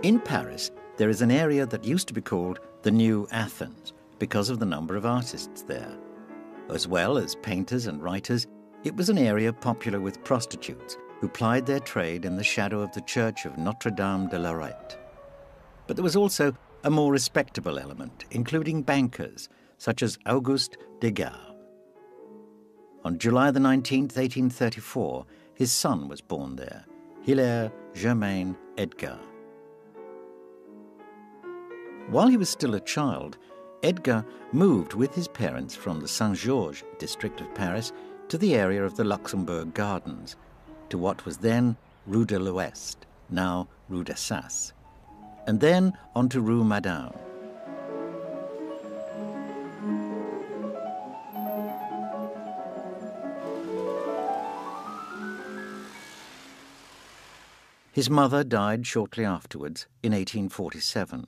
In Paris, there is an area that used to be called the New Athens because of the number of artists there. As well as painters and writers, it was an area popular with prostitutes who plied their trade in the shadow of the church of Notre-Dame de Lorette. But there was also a more respectable element, including bankers such as Auguste Degas. On July the 19th, 1834, his son was born there, Hilaire Germain Edgar. While he was still a child, Edgar moved with his parents from the Saint-Georges district of Paris to the area of the Luxembourg Gardens, to what was then Rue de l'Ouest, now Rue d'Assas, and then on to Rue Madame. His mother died shortly afterwards in 1847.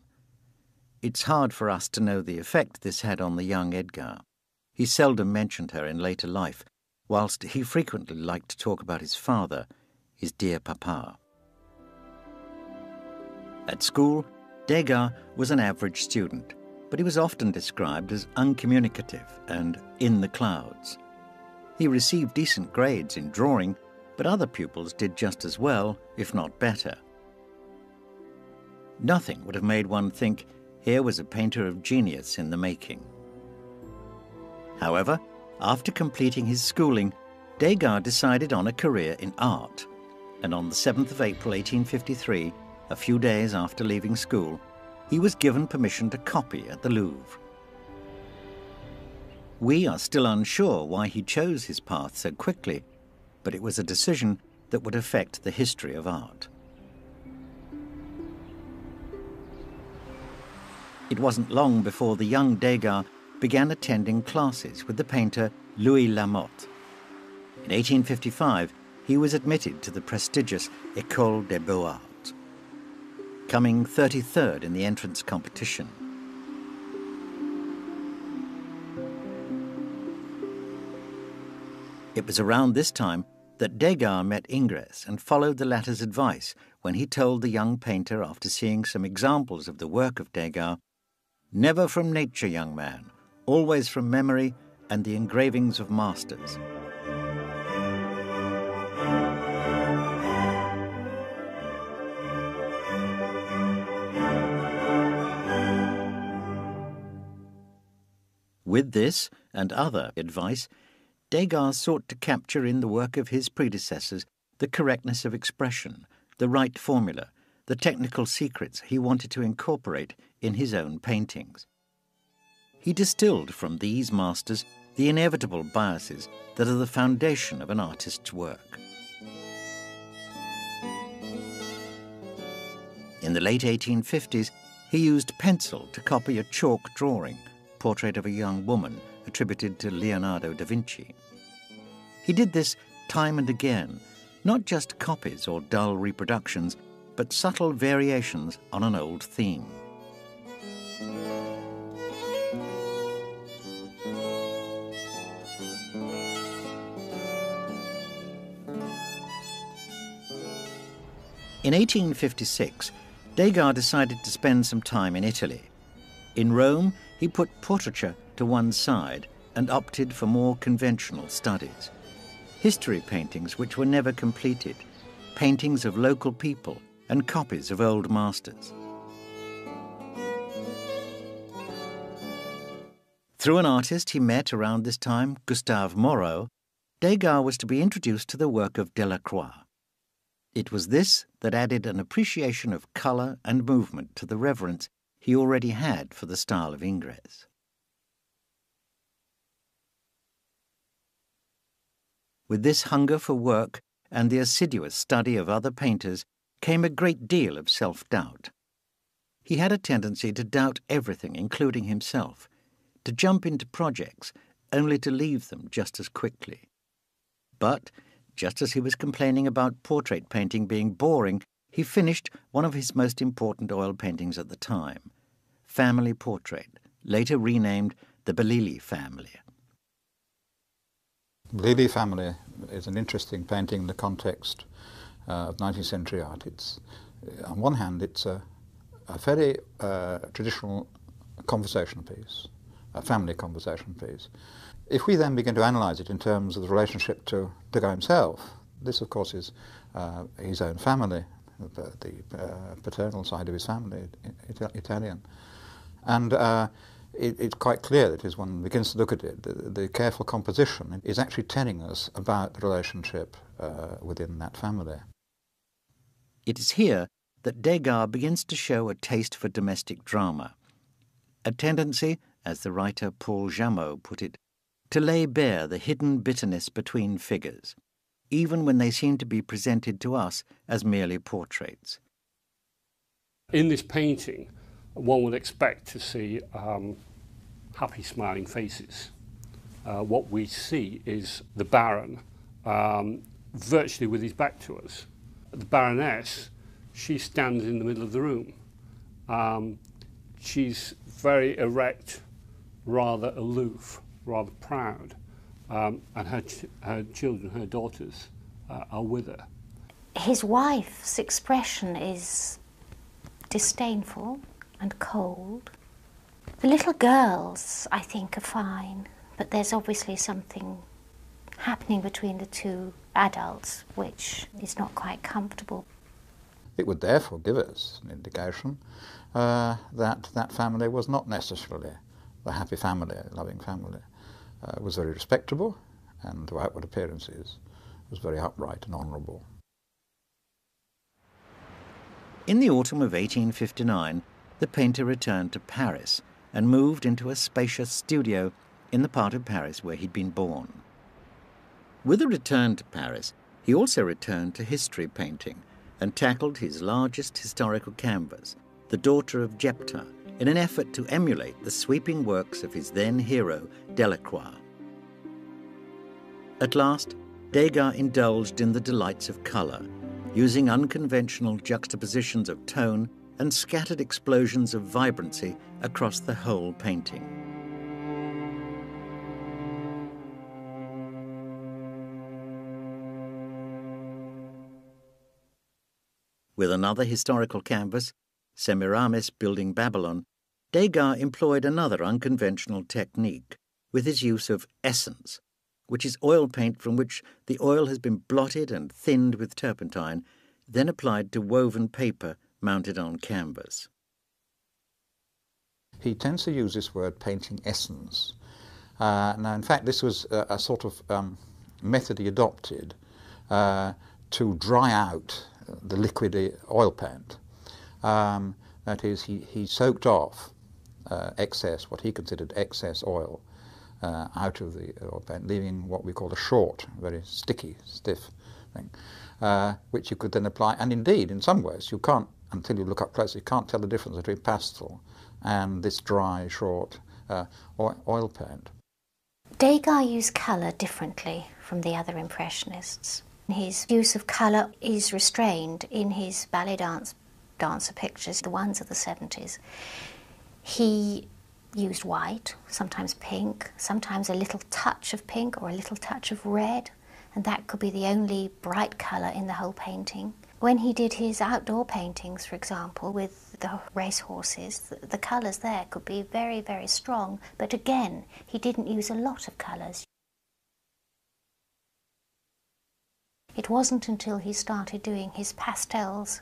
It's hard for us to know the effect this had on the young Edgar. He seldom mentioned her in later life, whilst he frequently liked to talk about his father, his dear papa. At school, Degas was an average student, but he was often described as uncommunicative and in the clouds. He received decent grades in drawing, but other pupils did just as well, if not better. Nothing would have made one think here was a painter of genius in the making. However, after completing his schooling, Degas decided on a career in art, and on the 7th of April 1853, a few days after leaving school, he was given permission to copy at the Louvre. We are still unsure why he chose his path so quickly, but it was a decision that would affect the history of art. It wasn't long before the young Degas began attending classes with the painter Louis Lamotte. In 1855, he was admitted to the prestigious École des Beaux-Arts, coming 33rd in the entrance competition. It was around this time that Degas met Ingres and followed the latter's advice when he told the young painter, after seeing some examples of the work of Degas, "Never from nature, young man, always from memory and the engravings of masters." With this and other advice, Degas sought to capture in the work of his predecessors the correctness of expression, the right formula, the technical secrets he wanted to incorporate in his own paintings. He distilled from these masters the inevitable biases that are the foundation of an artist's work. In the late 1850s, he used pencil to copy a chalk drawing, portrait of a young woman, attributed to Leonardo da Vinci. He did this time and again, not just copies or dull reproductions, but subtle variations on an old theme. In 1856, Degas decided to spend some time in Italy. In Rome, he put portraiture to one side and opted for more conventional studies. History paintings which were never completed, paintings of local people, and copies of old masters. Through an artist he met around this time, Gustave Moreau, Degas was to be introduced to the work of Delacroix. It was this that added an appreciation of colour and movement to the reverence he already had for the style of Ingres. With this hunger for work and the assiduous study of other painters came a great deal of self-doubt. He had a tendency to doubt everything, including himself, to jump into projects only to leave them just as quickly. But, just as he was complaining about portrait painting being boring, he finished one of his most important oil paintings at the time, Family Portrait, later renamed the Bellili Family. Bellili Family is an interesting painting in the context of 19th century art. It's, on one hand, it's a a very traditional conversation piece, a family conversation piece. If we then begin to analyse it in terms of the relationship to Degas himself, this of course is his own family, the paternal side of his family, Italian. And it's quite clear that as one begins to look at it, the careful composition is actually telling us about the relationship within that family. It is here that Degas begins to show a taste for domestic drama, a tendency, as the writer Paul Jameau put it, to lay bare the hidden bitterness between figures, even when they seem to be presented to us as merely portraits. In this painting, one would expect to see happy, smiling faces. What we see is the Baron virtually with his back to us. The Baroness, she stands in the middle of the room. She's very erect, rather aloof, rather proud, and her children, her daughters, are with her. His wife's expression is disdainful and cold. The little girls, I think, are fine, but there's obviously something happening between the two adults which is not quite comfortable. It would therefore give us an indication that that family was not necessarily the happy family, loving family. It was very respectable, and to outward appearances was very upright and honourable. In the autumn of 1859, the painter returned to Paris and moved into a spacious studio in the part of Paris where he'd been born. With a return to Paris, he also returned to history painting and tackled his largest historical canvas, The Daughter of Jephthah, in an effort to emulate the sweeping works of his then hero, Delacroix. At last, Degas indulged in the delights of colour, using unconventional juxtapositions of tone and scattered explosions of vibrancy across the whole painting. With another historical canvas, Semiramis building Babylon, Degas employed another unconventional technique with his use of essence, which is oil paint from which the oil has been blotted and thinned with turpentine, then applied to woven paper mounted on canvas. He tends to use this word painting essence. Now, in fact, this was a sort of method he adopted to dry out the liquid oil paint. That is, he soaked off excess, what he considered excess oil, out of the oil paint, leaving what we call a short, very sticky, stiff thing, which you could then apply. And indeed, in some ways, you can't, until you look up close, you can't tell the difference between pastel and this dry, short oil paint. Degas used colour differently from the other Impressionists. His use of colour is restrained in his ballet dancer pictures, the ones of the 70s. He used white, sometimes pink, sometimes a little touch of pink or a little touch of red, and that could be the only bright colour in the whole painting. When he did his outdoor paintings, for example, with the racehorses, the colours there could be very, very strong, but again, he didn't use a lot of colours. It wasn't until he started doing his pastels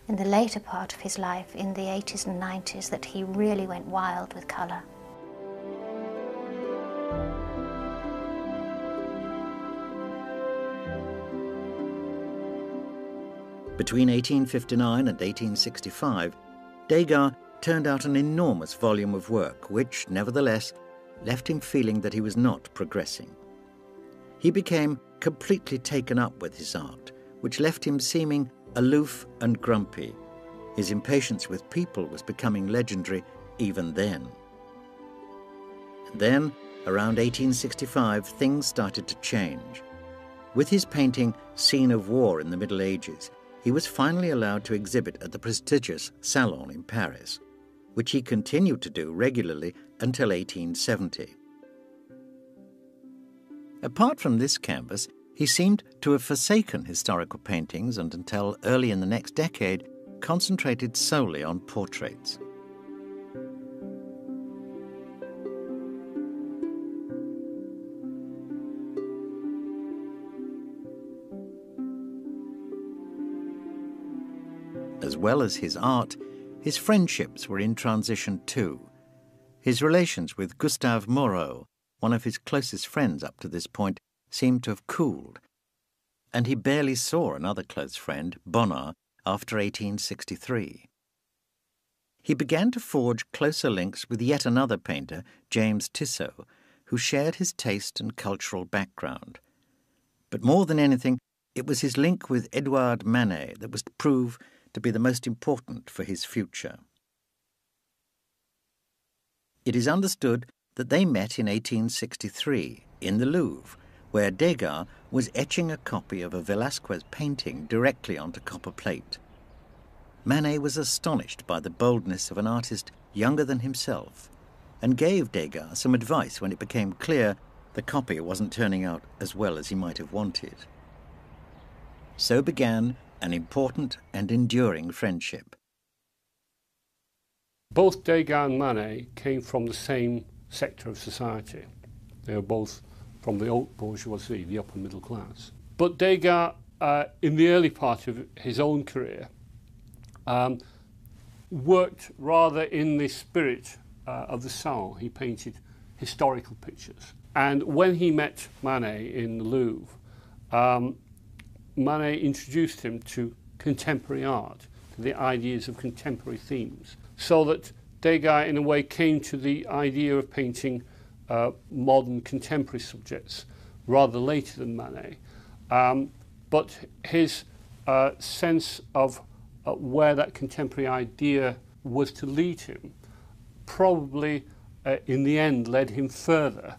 in the later part of his life, in the 80s and 90s, that he really went wild with colour. Between 1859 and 1865, Degas turned out an enormous volume of work which, nevertheless, left him feeling that he was not progressing. He became completely taken up with his art, which left him seeming aloof and grumpy. His impatience with people was becoming legendary even then. And then, around 1865, things started to change. With his painting Scene of War in the Middle Ages, he was finally allowed to exhibit at the prestigious Salon in Paris, which he continued to do regularly until 1870. Apart from this canvas, he seemed to have forsaken historical paintings and until early in the next decade concentrated solely on portraits. As well as his art, his friendships were in transition too. His relations with Gustave Moreau, one of his closest friends up to this point, seemed to have cooled, and he barely saw another close friend, Bonnard, after 1863. He began to forge closer links with yet another painter, James Tissot, who shared his taste and cultural background. But more than anything, it was his link with Edouard Manet that was to prove to be the most important for his future. It is understood that they met in 1863 in the Louvre, where Degas was etching a copy of a Velázquez painting directly onto copper plate. Manet was astonished by the boldness of an artist younger than himself and gave Degas some advice when it became clear the copy wasn't turning out as well as he might have wanted. So began an important and enduring friendship. Both Degas and Manet came from the same sector of society. They were both from the haute bourgeoisie, the upper middle class. But Degas, in the early part of his own career, worked rather in the spirit of the salon. He painted historical pictures. And when he met Manet in the Louvre, Manet introduced him to contemporary art, to the ideas of contemporary themes, so that Degas, in a way, came to the idea of painting modern contemporary subjects rather later than Manet. But his sense of where that contemporary idea was to lead him probably, in the end, led him further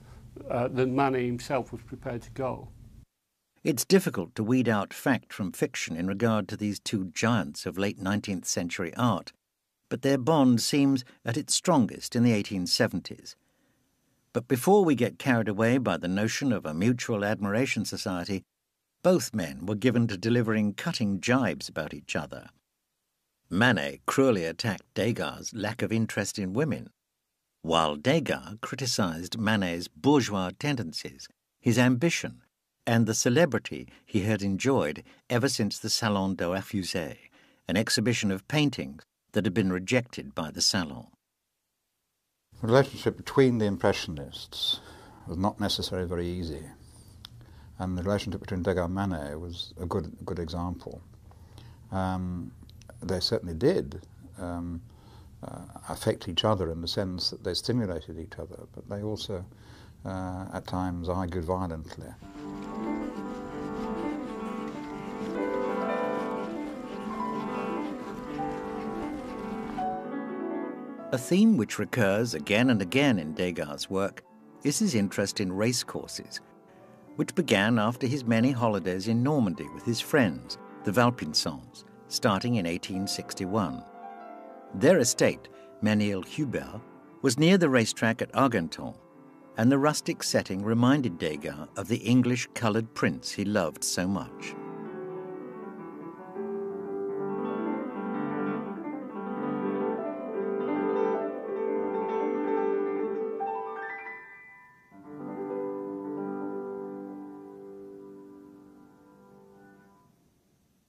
than Manet himself was prepared to go. It's difficult to weed out fact from fiction in regard to these two giants of late 19th century art, but their bond seems at its strongest in the 1870s. But before we get carried away by the notion of a mutual admiration society, both men were given to delivering cutting jibes about each other. Manet cruelly attacked Degas' lack of interest in women, while Degas criticised Manet's bourgeois tendencies, his ambition, and the celebrity he had enjoyed ever since the Salon des Refusés, an exhibition of paintings that had been rejected by the Salon. The relationship between the Impressionists was not necessarily very easy, and the relationship between Degas and Manet was a good example. They certainly did affect each other in the sense that they stimulated each other, but they also at times argued violently. A theme which recurs again and again in Degas' work is his interest in racecourses, which began after his many holidays in Normandy with his friends, the Valpinsons, starting in 1861. Their estate, Menil-Hubert, was near the racetrack at Argenton, and the rustic setting reminded Degas of the English coloured prints he loved so much.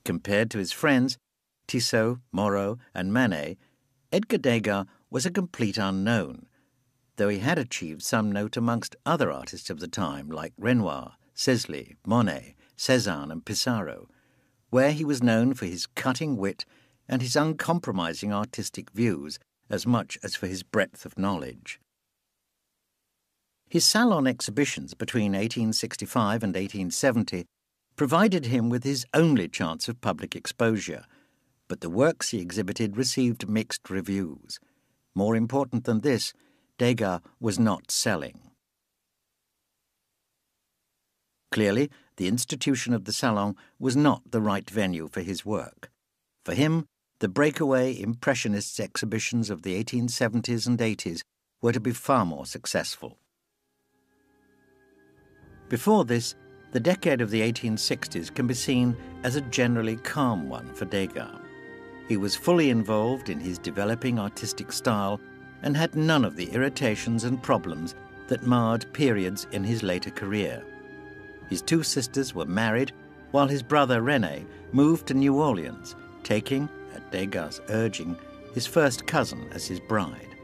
Compared to his friends, Tissot, Moreau and Manet, Edgar Degas was a complete unknown, though he had achieved some note amongst other artists of the time like Renoir, Sisley, Monet, Cézanne and Pissarro, where he was known for his cutting wit and his uncompromising artistic views as much as for his breadth of knowledge. His salon exhibitions between 1865 and 1870 provided him with his only chance of public exposure, but the works he exhibited received mixed reviews. More important than this, Degas was not selling. Clearly, the institution of the Salon was not the right venue for his work. For him, the breakaway Impressionists exhibitions of the 1870s and 80s were to be far more successful. Before this, the decade of the 1860s can be seen as a generally calm one for Degas. He was fully involved in his developing artistic style and had none of the irritations and problems that marred periods in his later career. His two sisters were married, while his brother René moved to New Orleans, taking, at Degas' urging, his first cousin as his bride.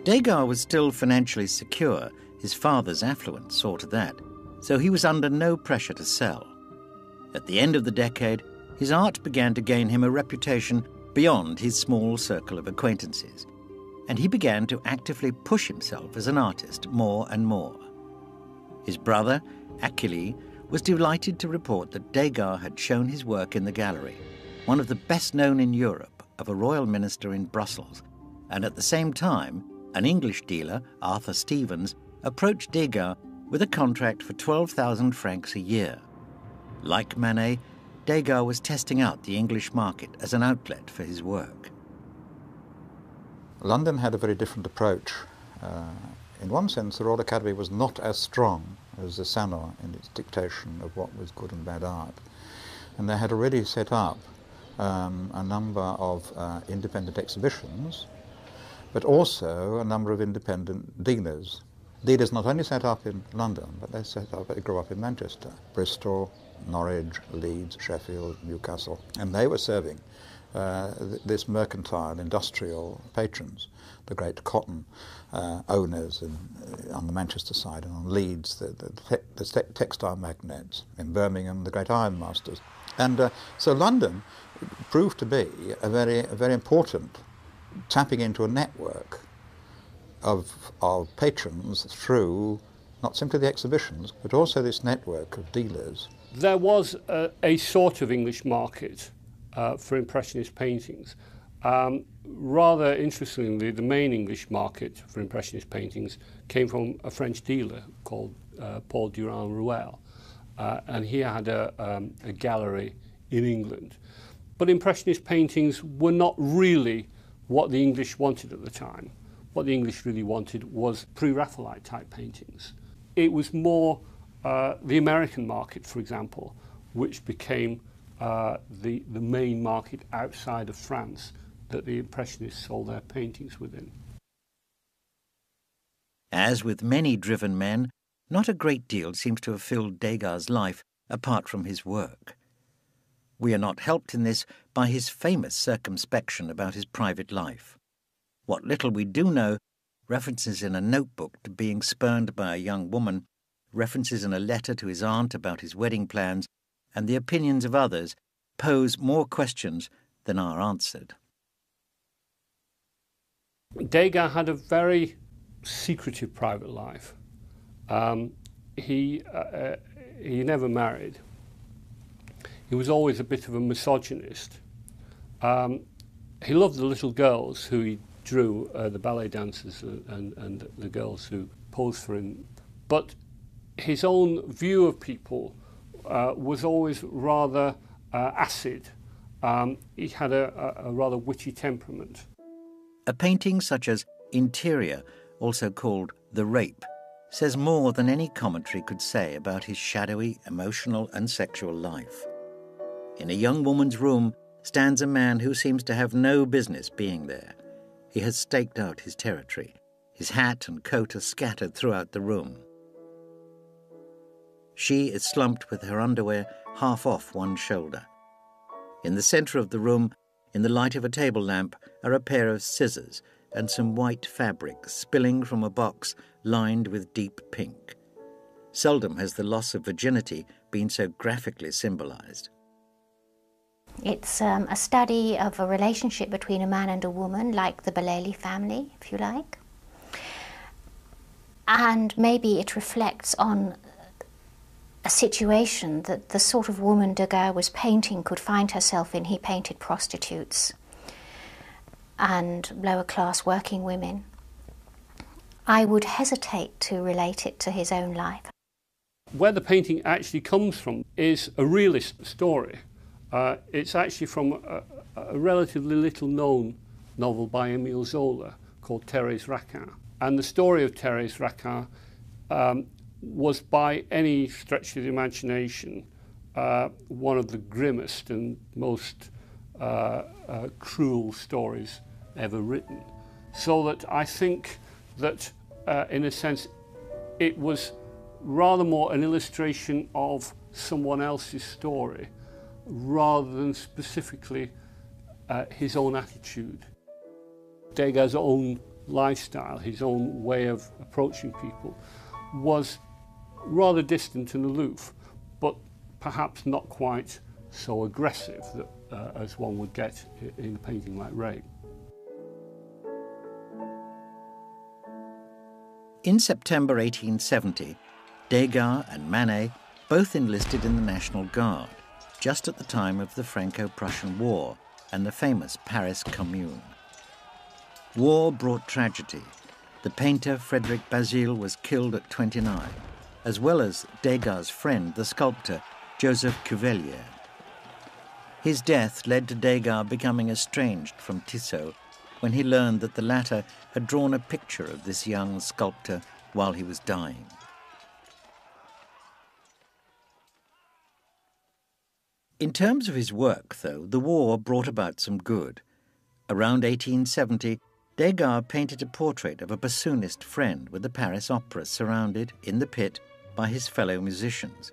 Degas was still financially secure. His father's affluence saw to that, so he was under no pressure to sell. At the end of the decade, his art began to gain him a reputation beyond his small circle of acquaintances, and he began to actively push himself as an artist more and more. His brother, Achille, was delighted to report that Degas had shown his work in the gallery, one of the best known in Europe, of a royal minister in Brussels, and at the same time, an English dealer, Arthur Stevens, approached Degas with a contract for 12,000 francs a year. Like Manet, Degas was testing out the English market as an outlet for his work. London had a very different approach. In one sense, the Royal Academy was not as strong as the Salon in its dictation of what was good and bad art. And they had already set up a number of independent exhibitions, but also a number of independent dealers. Dealers not only set up in London, but they grew up in Manchester, Bristol, Norwich, Leeds, Sheffield, Newcastle, and they were serving this mercantile, industrial patrons, the great cotton owners on the Manchester side, and on Leeds, the textile magnates, in Birmingham, the great ironmasters. And so London proved to be a very important tapping into a network of patrons through not simply the exhibitions, but also this network of dealers. There was a sort of English market for Impressionist paintings. Rather interestingly, the main English market for Impressionist paintings came from a French dealer called Paul Durand-Ruel, and he had a gallery in England. But Impressionist paintings were not really what the English wanted at the time. What the English really wanted was pre-Raphaelite type paintings. It was more the American market, for example, which became the main market outside of France that the Impressionists sold their paintings within. As with many driven men, not a great deal seems to have filled Degas' life apart from his work. We are not helped in this by his famous circumspection about his private life. What little we do know, references in a notebook to being spurned by a young woman, references in a letter to his aunt about his wedding plans, and the opinions of others, pose more questions than are answered. Degas had a very secretive private life. He never married. He was always a bit of a misogynist. He loved the little girls who he drew, the ballet dancers and the girls who posed for him. But his own view of people was always rather acid. He had a rather witty temperament. A painting such as Interior, also called The Rape, says more than any commentary could say about his shadowy, emotional and sexual life. In a young woman's room stands a man who seems to have no business being there. He has staked out his territory. His hat and coat are scattered throughout the room. She is slumped with her underwear half off one shoulder. In the centre of the room, in the light of a table lamp, are a pair of scissors and some white fabric spilling from a box lined with deep pink. Seldom has the loss of virginity been so graphically symbolised. It's a study of a relationship between a man and a woman, like the Bellelli family, if you like. And maybe it reflects on a situation that the sort of woman Degas was painting could find herself in. He painted prostitutes and lower-class working women. I would hesitate to relate it to his own life. Where the painting actually comes from is a realist story. It's actually from a relatively little-known novel by Émile Zola called Thérèse Raquin. And the story of Thérèse Raquin was, by any stretch of the imagination, one of the grimmest and most cruel stories ever written. So that I think that, in a sense, it was rather more an illustration of someone else's story rather than specifically his own attitude. Degas' own lifestyle, his own way of approaching people, was rather distant and aloof, but perhaps not quite so aggressive as one would get in a painting like Ray. In September 1870, Degas and Manet both enlisted in the National Guard, just at the time of the Franco-Prussian War and the famous Paris Commune. War brought tragedy. The painter Frederic Bazille was killed at 29, as well as Degas' friend, the sculptor Joseph Cuvelier. His death led to Degas becoming estranged from Tissot when he learned that the latter had drawn a picture of this young sculptor while he was dying. In terms of his work, though, the war brought about some good. Around 1870, Degas painted a portrait of a bassoonist friend with the Paris Opera surrounded, in the pit, by his fellow musicians.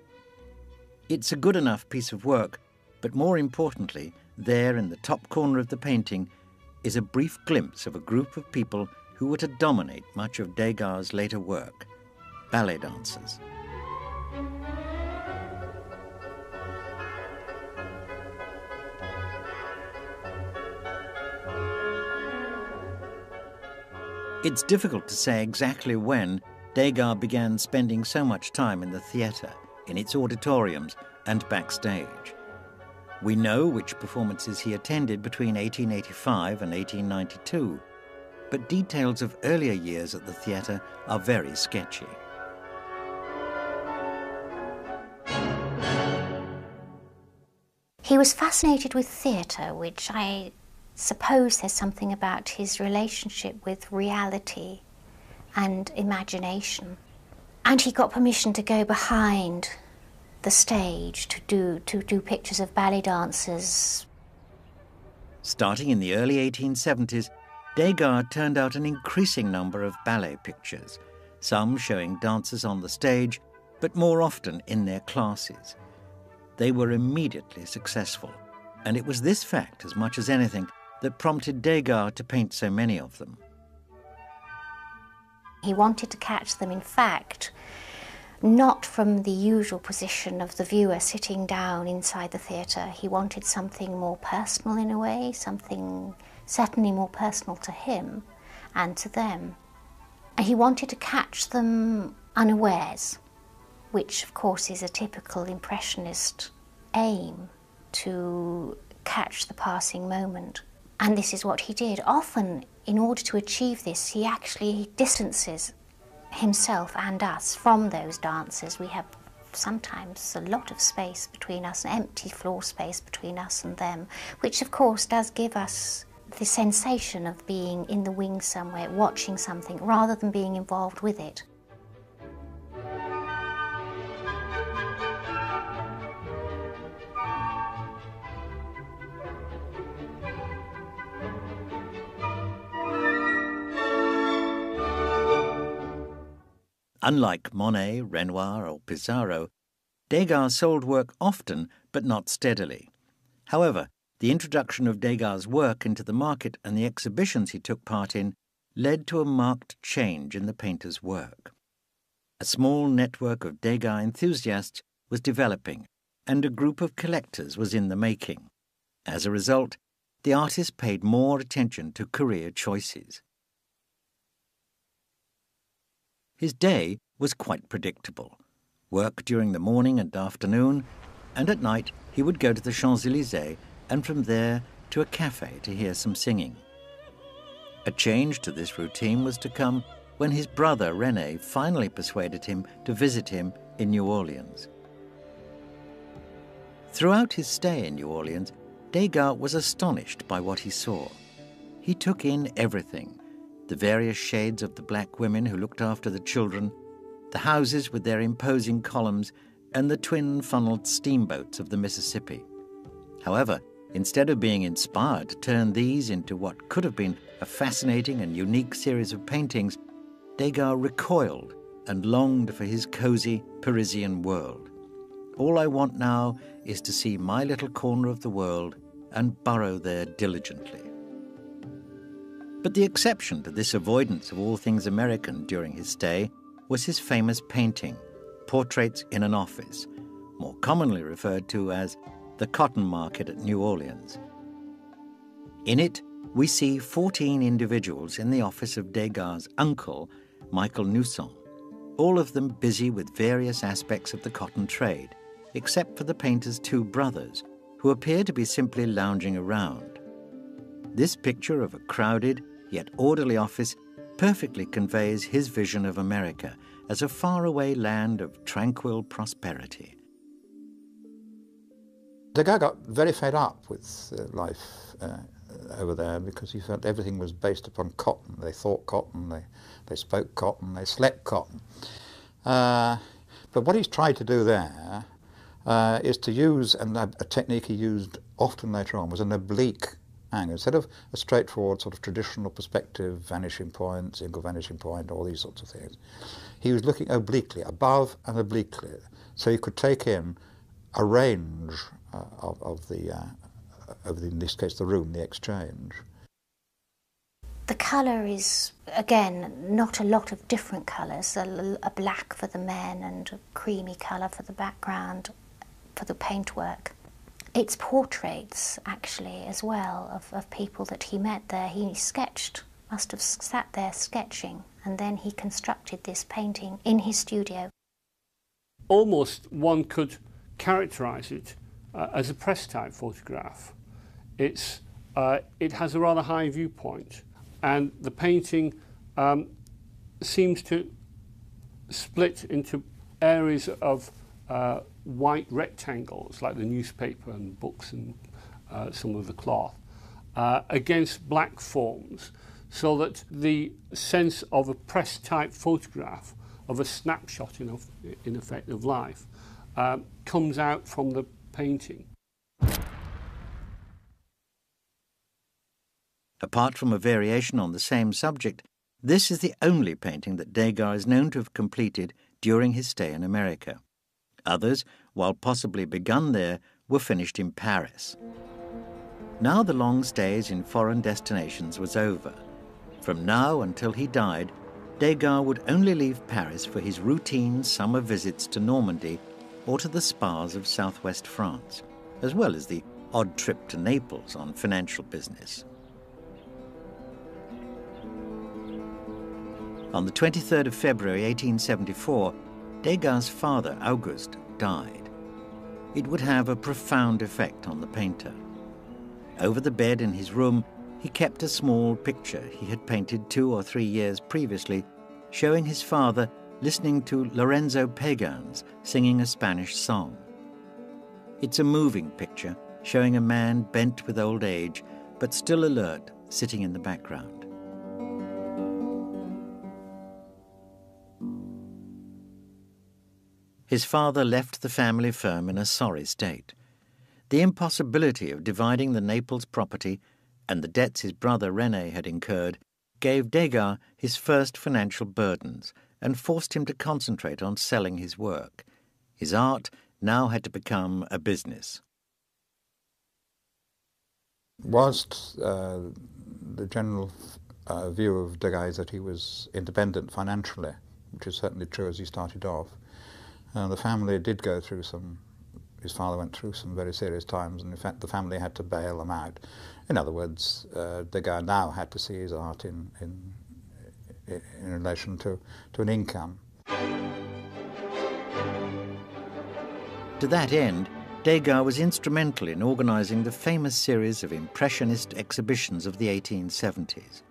It's a good enough piece of work, but more importantly, there in the top corner of the painting is a brief glimpse of a group of people who were to dominate much of Degas' later work, ballet dancers. It's difficult to say exactly when Degas began spending so much time in the theatre, in its auditoriums and backstage. We know which performances he attended between 1885 and 1892, but details of earlier years at the theatre are very sketchy. He was fascinated with theatre, which I suppose there's something about his relationship with reality and imagination. And he got permission to go behind the stage to do pictures of ballet dancers. Starting in the early 1870s, Degas turned out an increasing number of ballet pictures, some showing dancers on the stage, but more often in their classes. They were immediately successful, and it was this fact, as much as anything, that prompted Degas to paint so many of them. He wanted to catch them, in fact, not from the usual position of the viewer sitting down inside the theatre. He wanted something more personal in a way, something certainly more personal to him and to them. And he wanted to catch them unawares, which of course is a typical Impressionist aim, to catch the passing moment. And this is what he did. Often, in order to achieve this, he actually distances himself and us from those dancers. We have sometimes a lot of space between us, an empty floor space between us and them, which of course does give us the sensation of being in the wings somewhere, watching something, rather than being involved with it. Unlike Monet, Renoir or Pissarro, Degas sold work often but not steadily. However, the introduction of Degas' work into the market and the exhibitions he took part in led to a marked change in the painter's work. A small network of Degas enthusiasts was developing, and a group of collectors was in the making. As a result, the artist paid more attention to career choices. His day was quite predictable. Work during the morning and afternoon, and at night he would go to the Champs-Élysées and from there to a cafe to hear some singing. A change to this routine was to come when his brother René finally persuaded him to visit him in New Orleans. Throughout his stay in New Orleans, Degas was astonished by what he saw. He took in everything: the various shades of the black women who looked after the children, the houses with their imposing columns, and the twin-funneled steamboats of the Mississippi. However, instead of being inspired to turn these into what could have been a fascinating and unique series of paintings, Degas recoiled and longed for his cosy Parisian world. All I want now is to see my little corner of the world and burrow there diligently. But the exception to this avoidance of all things American during his stay was his famous painting, Portraits in an Office, more commonly referred to as the Cotton Market at New Orleans. In it, we see 14 individuals in the office of Degas' uncle, Michael Nousson, all of them busy with various aspects of the cotton trade, except for the painter's two brothers, who appear to be simply lounging around. This picture of a crowded yet orderly office perfectly conveys his vision of America as a faraway land of tranquil prosperity. Degas got very fed up with life over there because he felt everything was based upon cotton. They thought cotton, they spoke cotton, they slept cotton. But what he's tried to do there is to use, and a technique he used often later on, was an oblique angle. Instead of a straightforward sort of traditional perspective, vanishing point, single vanishing point, all these sorts of things, he was looking obliquely, above and obliquely, so he could take in a range of the, in this case, the room, the exchange. The colour is, again, not a lot of different colours, a black for the men and a creamy colour for the background, for the paintwork. It's portraits, actually, as well, of people that he met there. He sketched, must have sat there sketching, and then he constructed this painting in his studio. Almost one could characterise it as a press-type photograph. It has a rather high viewpoint, and the painting seems to split into areas of white rectangles, like the newspaper and books and some of the cloth, against black forms, so that the sense of a press-type photograph, of a snapshot in effect of life, comes out from the painting. Apart from a variation on the same subject, this is the only painting that Degas is known to have completed during his stay in America. Others, while possibly begun there, were finished in Paris. Now the long stays in foreign destinations was over. From now until he died, Degas would only leave Paris for his routine summer visits to Normandy or to the spas of southwest France, as well as the odd trip to Naples on financial business. On the 23rd of February 1874, Degas' father, Auguste, died. It would have a profound effect on the painter. Over the bed in his room, he kept a small picture he had painted 2 or 3 years previously, showing his father listening to Lorenzo Pegan's singing a Spanish song. It's a moving picture showing a man bent with old age, but still alert, sitting in the background. His father left the family firm in a sorry state. The impossibility of dividing the Naples property and the debts his brother René had incurred gave Degas his first financial burdens and forced him to concentrate on selling his work. His art now had to become a business. Whilst the general view of Degas is that he was independent financially, which is certainly true as he started off, the family did go through his father went through some very serious times, and in fact the family had to bail them out. In other words, Degas now had to see his art in relation to an income. To that end, Degas was instrumental in organising the famous series of Impressionist exhibitions of the 1870s.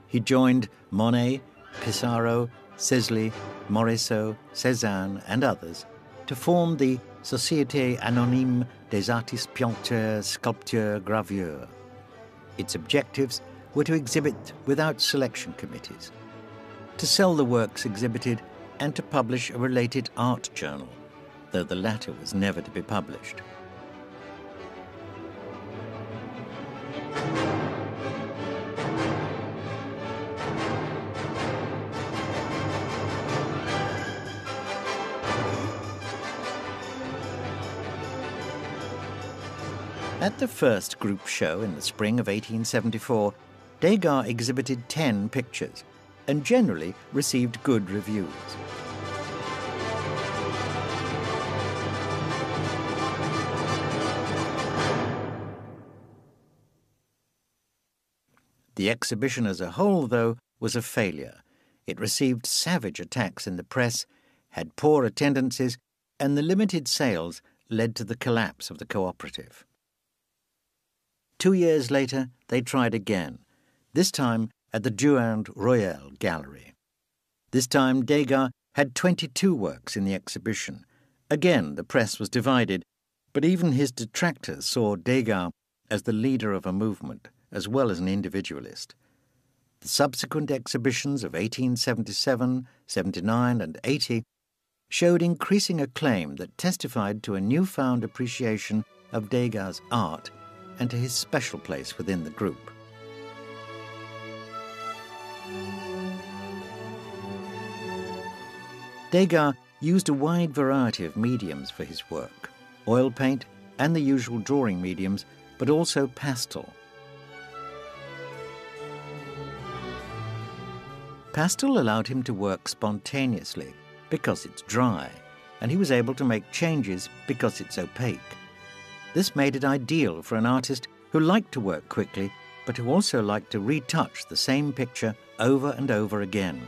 He joined Monet, Pissarro, Sisley, Morisot, Cézanne and others to form the Société Anonyme des Artistes Peinteurs, Sculpteurs, Graveurs. Its objectives were to exhibit without selection committees, to sell the works exhibited and to publish a related art journal, though the latter was never to be published. At the first group show in the spring of 1874, Degas exhibited 10 pictures and generally received good reviews. The exhibition as a whole, though, was a failure. It received savage attacks in the press, had poor attendances, and the limited sales led to the collapse of the cooperative. 2 years later, they tried again, this time at the Durand Royal Gallery. This time, Degas had 22 works in the exhibition. Again, the press was divided, but even his detractors saw Degas as the leader of a movement, as well as an individualist. The subsequent exhibitions of 1877, 79, and 80 showed increasing acclaim that testified to a newfound appreciation of Degas' art and to his special place within the group. Degas used a wide variety of mediums for his work, oil paint and the usual drawing mediums, but also pastel. Pastel allowed him to work spontaneously because it's dry, and he was able to make changes because it's opaque. This made it ideal for an artist who liked to work quickly, but who also liked to retouch the same picture over and over again.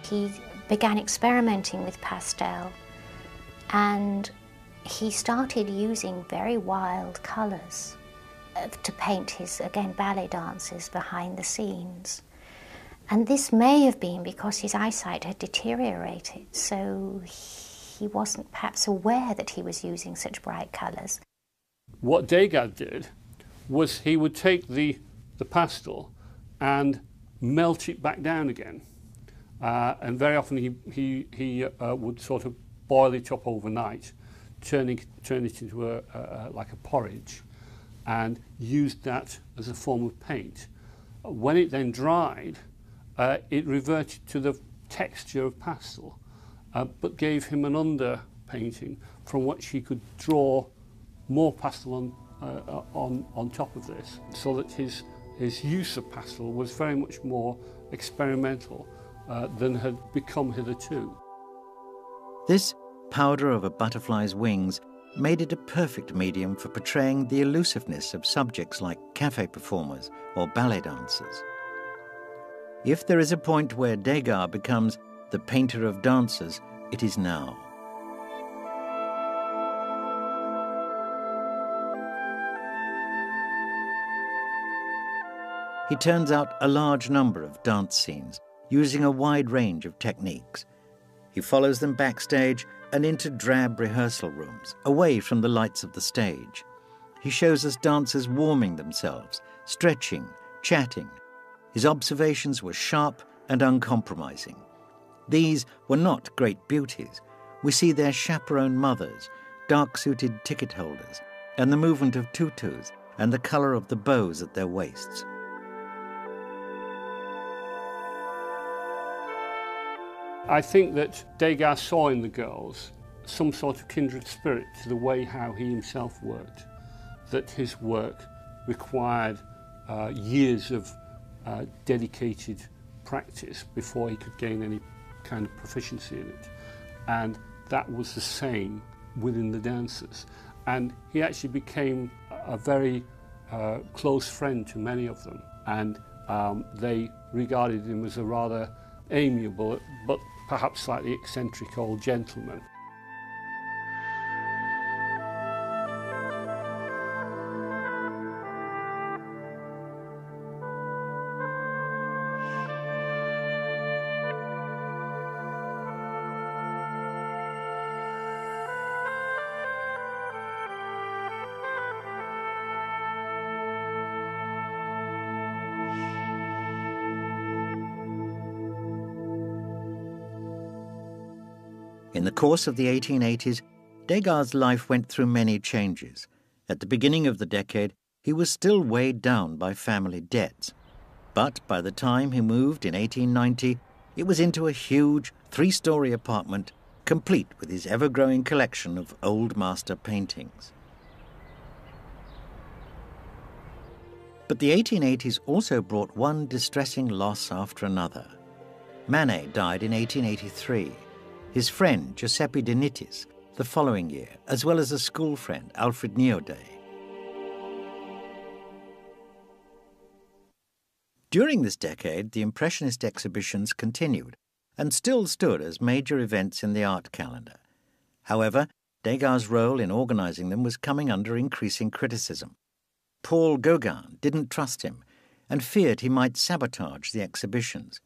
He began experimenting with pastel, and he started using very wild colours to paint his, again, ballet dances behind the scenes. And this may have been because his eyesight had deteriorated, so he wasn't perhaps aware that he was using such bright colours. What Degas did was he would take the pastel and melt it back down again. And very often he would sort of boil it up overnight, turn it into like a porridge, and used that as a form of paint. When it then dried, it reverted to the texture of pastel, but gave him an underpainting from which he could draw more pastel on top of this, so that his use of pastel was very much more experimental than had become hitherto. This powder of a butterfly's wings made it a perfect medium for portraying the elusiveness of subjects like cafe performers or ballet dancers. If there is a point where Degas becomes the painter of dancers, it is now. He turns out a large number of dance scenes, using a wide range of techniques. He follows them backstage and into drab rehearsal rooms, away from the lights of the stage. He shows us dancers warming themselves, stretching, chatting. His observations were sharp and uncompromising. These were not great beauties. We see their chaperone mothers, dark-suited ticket holders, and the movement of tutus and the colour of the bows at their waists. I think that Degas saw in the girls some sort of kindred spirit to the way how he himself worked, that his work required years of dedicated practice before he could gain any kind of proficiency in it. And that was the same within the dancers. And he actually became a very close friend to many of them. And they regarded him as a rather amiable but perhaps slightly eccentric old gentleman. In the course of the 1880s, Degas' life went through many changes. At the beginning of the decade, he was still weighed down by family debts. But by the time he moved in 1890, it was into a huge 3-story apartment, complete with his ever-growing collection of old master paintings. But the 1880s also brought one distressing loss after another. Manet died in 1883. His friend, Giuseppe de Nittis, the following year, as well as a school friend, Alfred Nieaudet. During this decade, the Impressionist exhibitions continued and still stood as major events in the art calendar. However, Degas' role in organising them was coming under increasing criticism. Paul Gauguin didn't trust him and feared he might sabotage the exhibitions.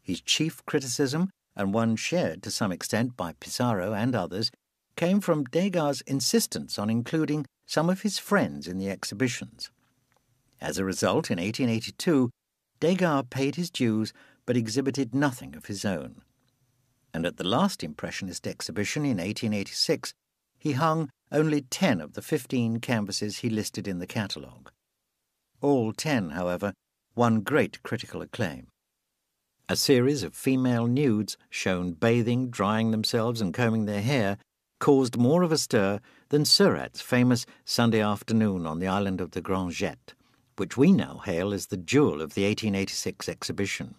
His chief criticism, and one shared to some extent by Pissarro and others, came from Degas' insistence on including some of his friends in the exhibitions. As a result, in 1882, Degas paid his dues but exhibited nothing of his own. And at the last Impressionist exhibition in 1886, he hung only 10 of the 15 canvases he listed in the catalogue. All 10, however, won great critical acclaim. A series of female nudes shown bathing, drying themselves and combing their hair caused more of a stir than Seurat's famous Sunday afternoon on the island of the Grand Jet, which we now hail as the jewel of the 1886 exhibition.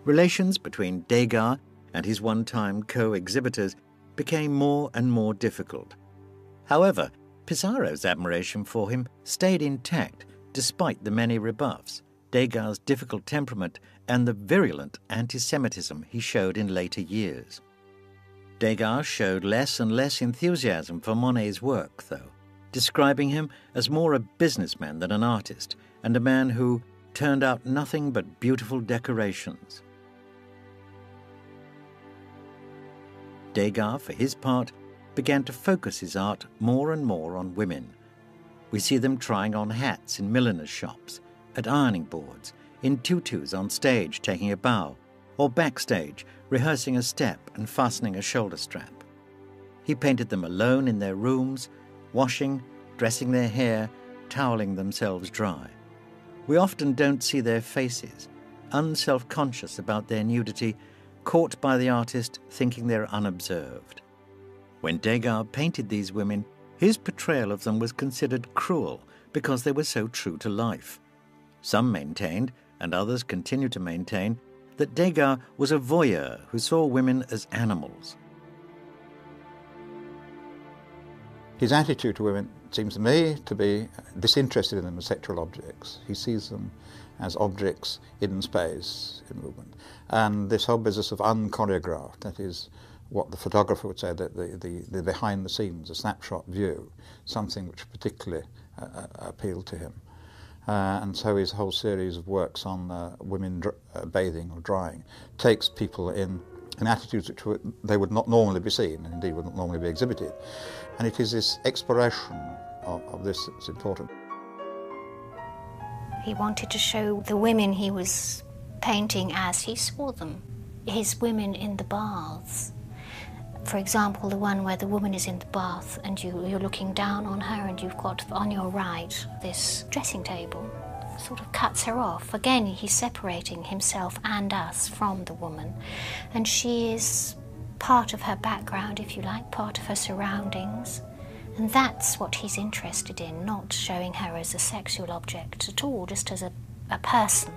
Relations between Degas and his one-time co-exhibitors became more and more difficult. However, Pissarro's admiration for him stayed intact despite the many rebuffs, Degas' difficult temperament, and the virulent anti-Semitism he showed in later years. Degas showed less and less enthusiasm for Monet's work, though, describing him as more a businessman than an artist, and a man who turned out nothing but beautiful decorations. Degas, for his part, began to focus his art more and more on women. We see them trying on hats in milliners' shops, at ironing boards, in tutus on stage taking a bow, or backstage rehearsing a step and fastening a shoulder strap. He painted them alone in their rooms, washing, dressing their hair, toweling themselves dry. We often don't see their faces, unself-conscious about their nudity, caught by the artist thinking they're unobserved. When Degas painted these women, his portrayal of them was considered cruel because they were so true to life. Some maintained, and others continue to maintain, that Degas was a voyeur who saw women as animals. His attitude to women seems to me to be disinterested in them as sexual objects. He sees them as objects in space, in movement. And this whole business of unchoreographed, that is what the photographer would say, that the behind the scenes, a snapshot view, something which particularly appealed to him. And so his whole series of works on women bathing or drying takes people in attitudes which they would not normally be seen, and indeed would not normally be exhibited. And it is this exploration of this that's important. He wanted to show the women he was painting as he saw them. His women in the baths. For example, the one where the woman is in the bath and you're looking down on her and you've got on your right this dressing table. Sort of cuts her off. Again, he's separating himself and us from the woman. And she is part of her background, if you like, part of her surroundings. And that's what he's interested in, not showing her as a sexual object at all, just as a person.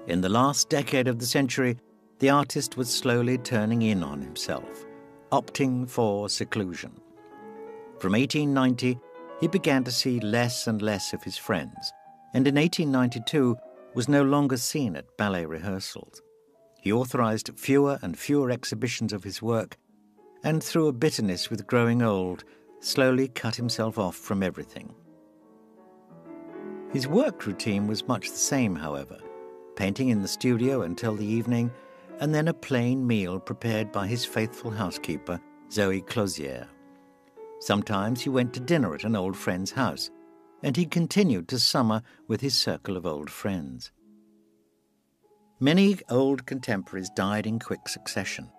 In the last decade of the century, the artist was slowly turning in on himself, opting for seclusion. From 1890, he began to see less and less of his friends, and in 1892 was no longer seen at ballet rehearsals. He authorized fewer and fewer exhibitions of his work, and through a bitterness with growing old, slowly cut himself off from everything. His work routine was much the same, however, painting in the studio until the evening, and then a plain meal prepared by his faithful housekeeper, Zoe Clozier. Sometimes he went to dinner at an old friend's house, and he continued to summer with his circle of old friends. Many old contemporaries died in quick succession,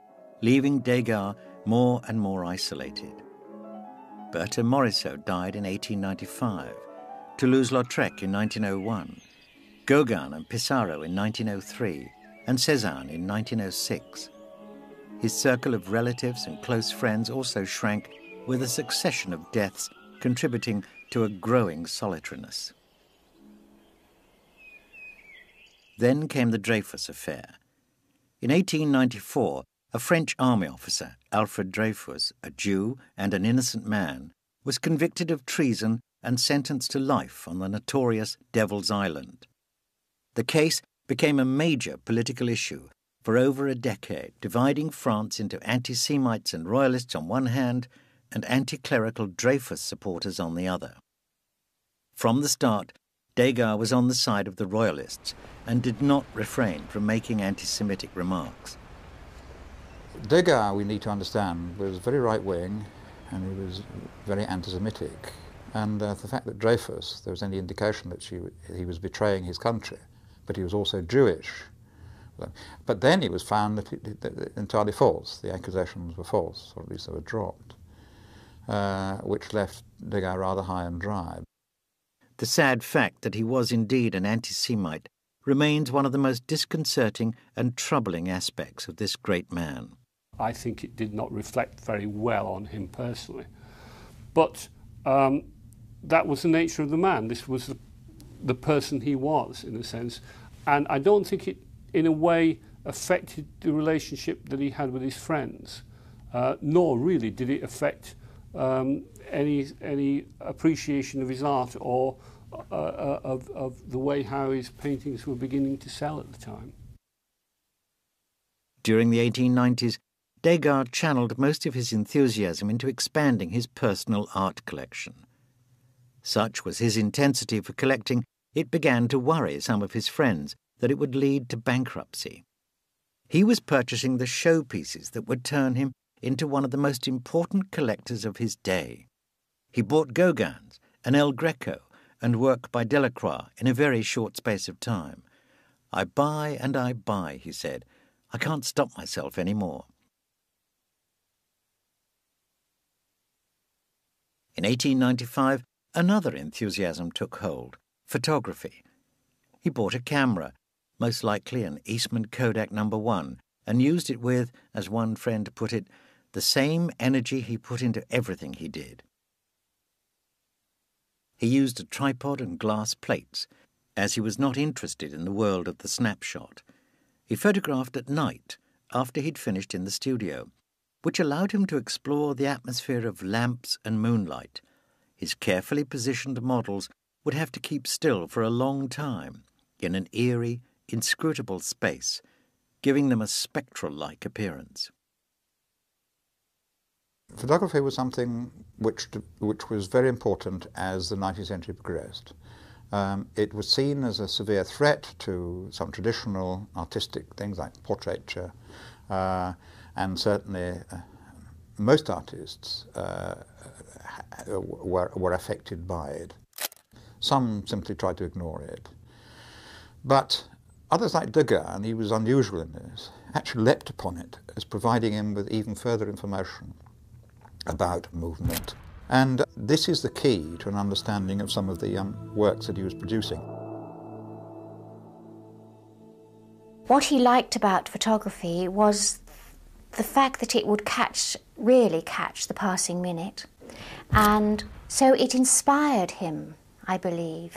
leaving Degas more and more isolated. Berthe Morisot died in 1895, Toulouse-Lautrec in 1901, Gauguin and Pissarro in 1903, and Cézanne in 1906. His circle of relatives and close friends also shrank, with a succession of deaths contributing to a growing solitariness. Then came the Dreyfus affair. In 1894, a French army officer, Alfred Dreyfus, a Jew and an innocent man, was convicted of treason and sentenced to life on the notorious Devil's Island. The case became a major political issue for over a decade, dividing France into anti-Semites and royalists on one hand and anti-clerical Dreyfus supporters on the other. From the start, Degas was on the side of the royalists and did not refrain from making anti-Semitic remarks. Degas, we need to understand, was very right-wing and he was very anti-Semitic. And the fact that Dreyfus, there was any indication that he was betraying his country, but he was also Jewish. But then it was found that it entirely false. The accusations were false, or at least they were dropped, which left Degas rather high and dry. The sad fact that he was indeed an anti-Semite remains one of the most disconcerting and troubling aspects of this great man. I think it did not reflect very well on him personally. But that was the nature of the man. This was the person he was, in a sense. And I don't think it, in a way, affected the relationship that he had with his friends, nor really did it affect any appreciation of his art or of the way how his paintings were beginning to sell at the time. During the 1890s, Degas channeled most of his enthusiasm into expanding his personal art collection. Such was his intensity for collecting, it began to worry some of his friends that it would lead to bankruptcy. He was purchasing the showpieces that would turn him into one of the most important collectors of his day. He bought Gauguin's and El Greco and work by Delacroix in a very short space of time. "I buy and I buy," he said. "I can't stop myself any more." In 1895, another enthusiasm took hold: photography. He bought a camera, most likely an Eastman Kodak No. 1, and used it with, as one friend put it, the same energy he put into everything he did. He used a tripod and glass plates, as he was not interested in the world of the snapshot. He photographed at night, after he'd finished in the studio, which allowed him to explore the atmosphere of lamps and moonlight. His carefully positioned models would have to keep still for a long time, in an eerie, inscrutable space, giving them a spectral-like appearance. Photography was something which was very important as the 19th century progressed. It was seen as a severe threat to some traditional artistic things like portraiture, and certainly most artists were affected by it. Some simply tried to ignore it. But others like Degas, and he was unusual in this, actually leapt upon it as providing him with even further information about movement. And this is the key to an understanding of some of the works that he was producing. What he liked about photography was the fact that it would really catch the passing minute. And so it inspired him, I believe.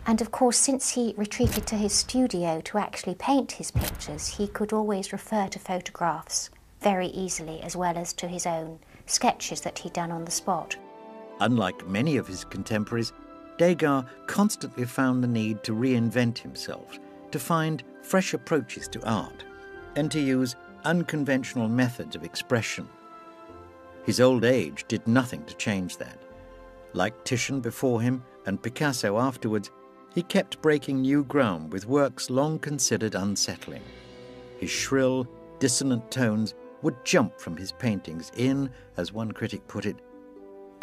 And of course, since he retreated to his studio to actually paint his pictures, he could always refer to photographs very easily, as well as to his own sketches that he'd done on the spot. Unlike many of his contemporaries, Degas constantly found the need to reinvent himself, to find fresh approaches to art, and to use unconventional methods of expression. His old age did nothing to change that. Like Titian before him and Picasso afterwards, he kept breaking new ground with works long considered unsettling. His shrill, dissonant tones would jump from his paintings in, as one critic put it,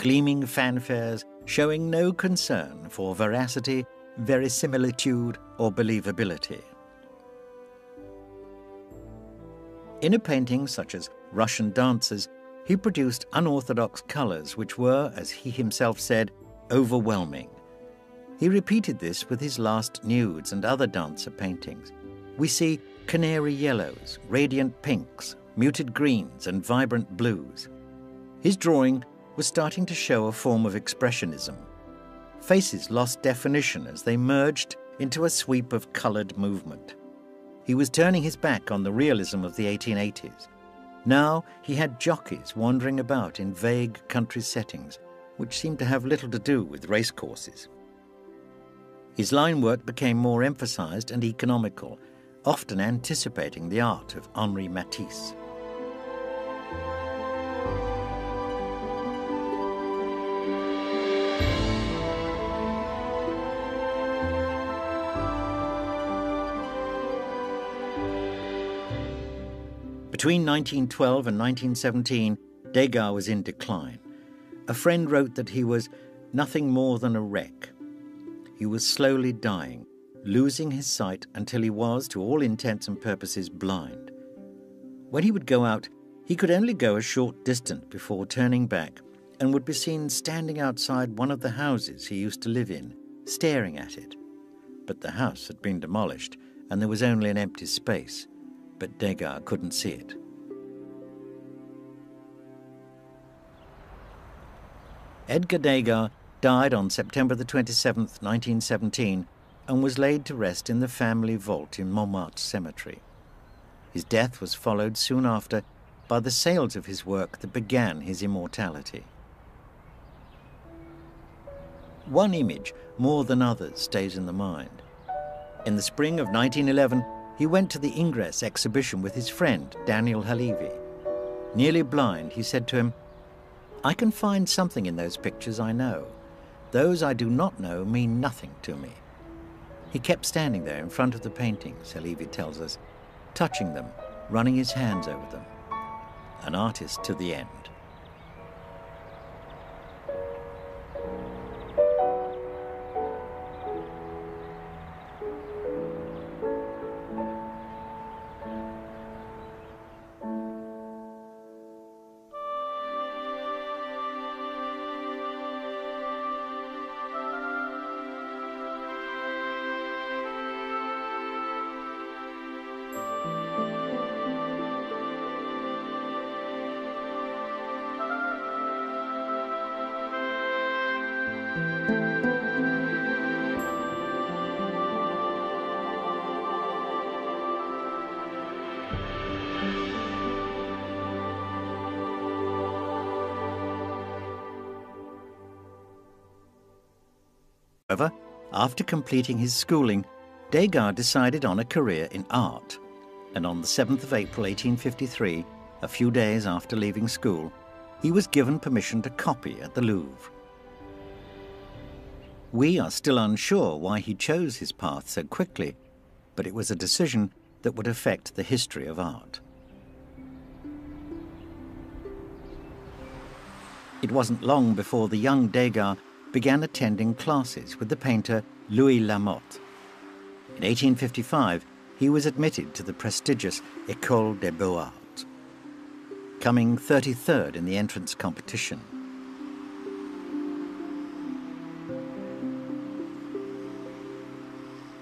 gleaming fanfares showing no concern for veracity, verisimilitude, or believability. In a painting such as Russian Dancers, he produced unorthodox colours which were, as he himself said, overwhelming. He repeated this with his last nudes and other dancer paintings. We see canary yellows, radiant pinks, muted greens and vibrant blues. His drawing was starting to show a form of expressionism. Faces lost definition as they merged into a sweep of coloured movement. He was turning his back on the realism of the 1880s. Now he had jockeys wandering about in vague country settings, which seemed to have little to do with racecourses. His line work became more emphasised and economical, often anticipating the art of Henri Matisse. Between 1912 and 1917, Degas was in decline. A friend wrote that he was nothing more than a wreck. He was slowly dying, losing his sight until he was, to all intents and purposes, blind. When he would go out, he could only go a short distance before turning back and would be seen standing outside one of the houses he used to live in, staring at it. But the house had been demolished and there was only an empty space. But Degas couldn't see it. Edgar Degas died on September the 27th, 1917, and was laid to rest in the family vault in Montmartre Cemetery. His death was followed soon after by the sales of his work that began his immortality. One image, more than others, stays in the mind. In the spring of 1911, he went to the Ingress exhibition with his friend, Daniel Halevi. Nearly blind, he said to him, "I can find something in those pictures I know. Those I do not know mean nothing to me." He kept standing there in front of the paintings, Halevi tells us, touching them, running his hands over them. An artist to the end. However, after completing his schooling, Degas decided on a career in art, and on the 7th of April 1853, a few days after leaving school, he was given permission to copy at the Louvre. We are still unsure why he chose his path so quickly, but it was a decision that would affect the history of art. It wasn't long before the young Degas began attending classes with the painter Louis Lamotte. In 1855, he was admitted to the prestigious École des Beaux-Arts, coming 33rd in the entrance competition.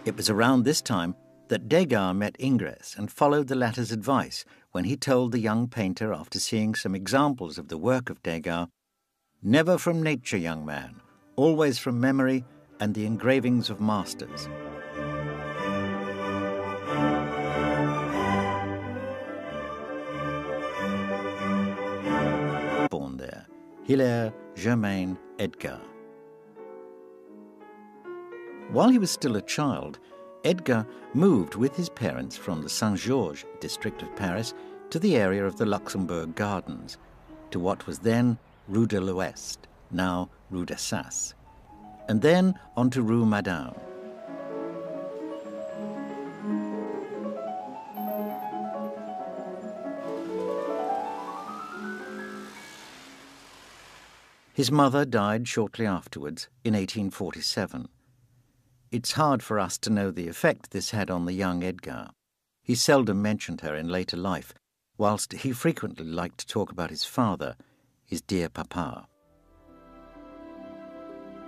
It was around this time that Degas met Ingres and followed the latter's advice when he told the young painter, after seeing some examples of the work of Degas, "Never from nature, young man, always from memory and the engravings of masters." Born there, Hilaire Germain Edgar. While he was still a child, Edgar moved with his parents from the Saint-Georges district of Paris to the area of the Luxembourg Gardens, to what was then Rue de l'Ouest, now Rue d'Assas, and then on to Rue Madame. His mother died shortly afterwards in 1847. It's hard for us to know the effect this had on the young Edgar. He seldom mentioned her in later life, whilst he frequently liked to talk about his father, his dear papa.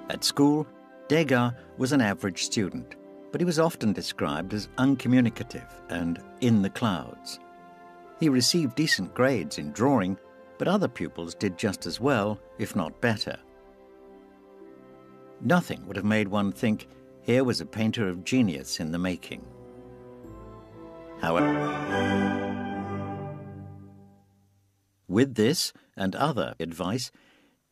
At school, Degas was an average student, but he was often described as uncommunicative and in the clouds. He received decent grades in drawing, but other pupils did just as well, if not better. Nothing would have made one think here was a painter of genius in the making. However, with this and other advice,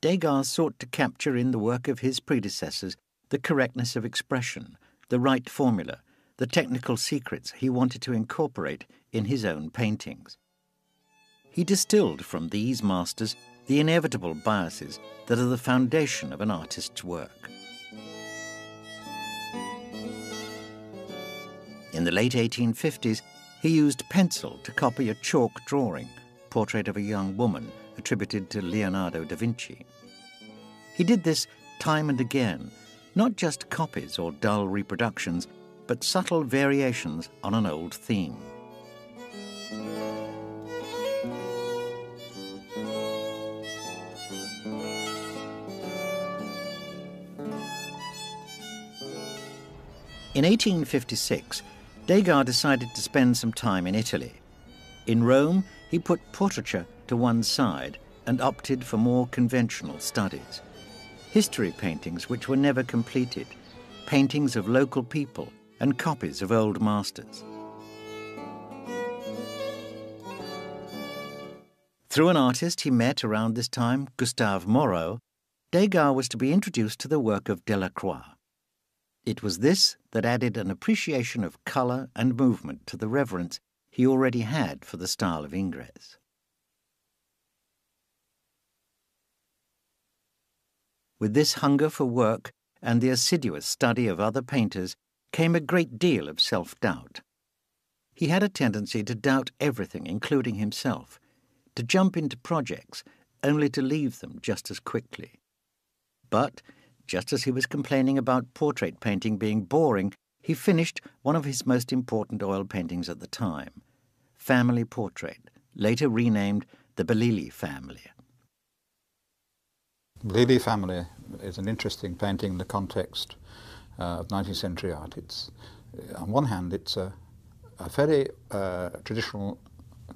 Degas sought to capture in the work of his predecessors the correctness of expression, the right formula, the technical secrets he wanted to incorporate in his own paintings. He distilled from these masters the inevitable biases that are the foundation of an artist's work. In the late 1850s, he used pencil to copy a chalk drawing, portrait of a young woman, attributed to Leonardo da Vinci. He did this time and again, not just copies or dull reproductions, but subtle variations on an old theme. In 1856, Degas decided to spend some time in Italy. In Rome, he put portraiture to one side and opted for more conventional studies. History paintings which were never completed, paintings of local people, and copies of old masters. Through an artist he met around this time, Gustave Moreau, Degas was to be introduced to the work of Delacroix. It was this that added an appreciation of colour and movement to the reverence he already had for the style of Ingres. With this hunger for work and the assiduous study of other painters came a great deal of self-doubt. He had a tendency to doubt everything, including himself, to jump into projects only to leave them just as quickly. But just as he was complaining about portrait painting being boring, he finished one of his most important oil paintings at the time, Family Portrait, later renamed the Bellili Family. Bellili Family is an interesting painting in the context of 19th century art. It's, on one hand, it's a very traditional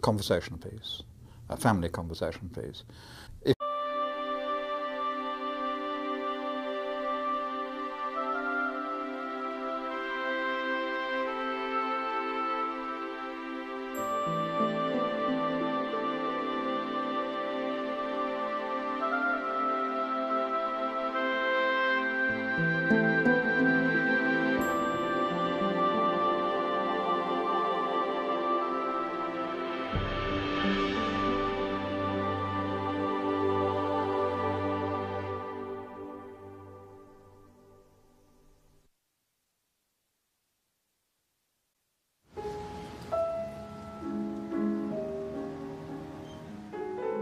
conversation piece, a family conversation piece.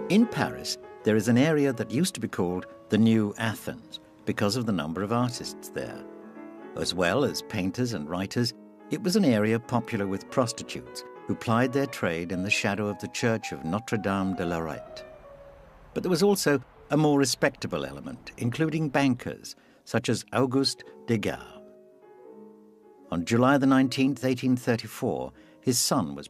In Paris, there is an area that used to be called the New Athens because of the number of artists there. As well as painters and writers, it was an area popular with prostitutes who plied their trade in the shadow of the church of Notre-Dame de Lorette. But there was also a more respectable element, including bankers such as Auguste Degas. On July the 19th, 1834, his son was